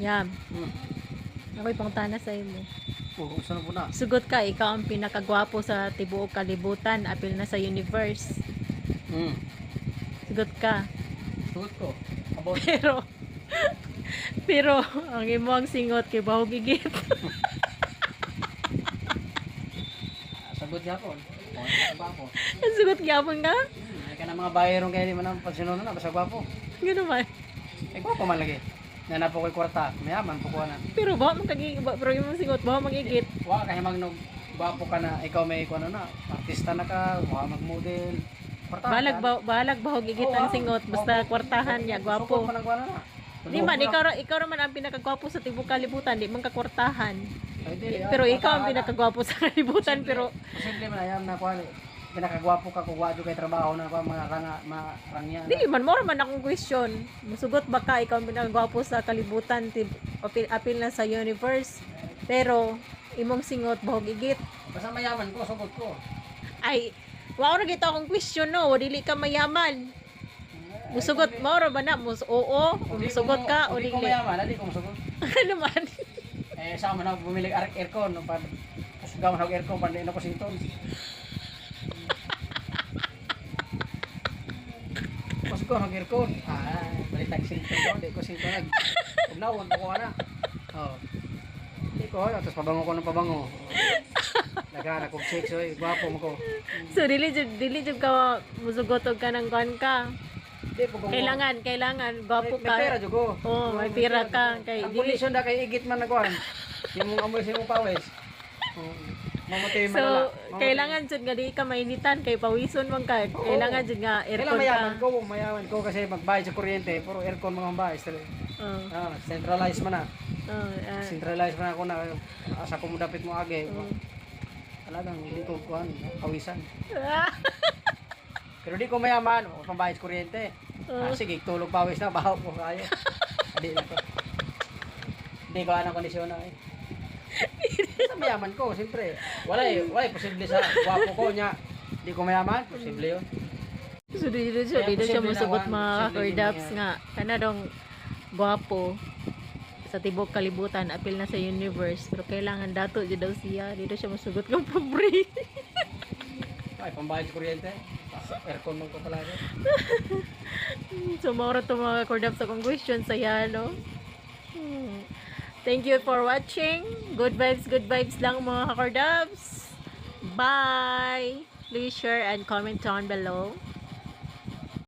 Yam. Hmm. Ako'y pangtana sa imo. Oh, saan po na? Sugot ka, ikaw ang pinakagwapo sa tibuok kalibutan, apil na sa universe. Hmm. Sugot ka. Sugot ko. About Pero, pero, ang imo ang singot kay bahog igit. sagot niya po. Oh, ba ako? Sugot gyapon ka? Ay ka na mga bayerong kaya di man ang pansinunan na, basta gwapo. Gano man. Eh, gwapo man lagi. Nanapo ko'y kwarta, mayaman po ko na. Pero ba pero imong singot ba magigit? Wa kaya magnog gwapo ka na, ikaw may ikuan na, artista na ka, wa mag-model. Kwarta. Balag bahog igit ang singot basta kwartahan niya Sukot gwapo. pa ng kuan na. Di man ikaw raman ang pinakagwapo sa tibuok kalibutan, di man ka kwartahan. Ay, dili, Pero ah, ikaw ang kwartahan na. pinakagwapo sa kalibutan pero Posible man ayam na kuan. Pinakagwapo ka kung wadyo kay trabaho na kuan mga rangya. dili man mo man akong question. Musugot ba ka ikaw ang pinakagwapo sa kalibutan apil na sa universe. Pero imong singot bahog igit. Basta mayaman ko, sugot ko. Ay, wow ra gito akong question no, dili ka mayaman. Musugot mo ra ba na? Oo, musugot ka o Hindi ko dili. mayaman, hindi ko musugot. Ano man? Eh, sa man ako bumili aircon, no, pag sugaw man ako aircon, pandi na ko sinton. Sugaw man ako aircon. Balitag sinton ko, hindi ko sinton. Ugnawon ko na. Oh. Hindi ko, tapos pabango ko ng pabango. Nagana kong chicks, oy, gwapo mo ko. So dili jud ka musugot og kanang kuan ka. Hindi po kung Kailangan gwapo may pera ka. jud ko. Oo, may pera ka kay Ang dili. kondisyon na kay igit man nagkuhan. Yung mga amoy sa imong pawis. Mamuti man So kailangan jud nga di ka mainitan kay pawison man ka. Kailangan jud nga Kailan aircon ka. mayaman ko kasi magbayad sa kuryente, puro aircon mga bayad. Centralized man na. Centralized man ako na asa ko mo dapit mo agi. Talagang hindi ko kuhan, pawisan. Pero di ko mayaman, o pambayad sa kuryente. Sige, tulog pawis na, bahaw ko kayo. Hindi na ko. Hindi ko anong kondisyon na eh. Sa mayaman ko, siyempre. Wala posible sa gwapo ko niya. Hindi ko mayaman, posible yun. So dito siya Posible musugot naman, mga posible kordaps din nga kana dong gwapo sa tibok kalibutan apil na sa universe pero kailangan dato jud daw siya dito siya musugot ng pobre. Ay, pambayad sa kuryente. Aircon mo ko palagi. So maura to mga kordaps sa kong question sa no. Thank you for watching. Good vibes lang mga kordaps. Bye. Please share and comment down below.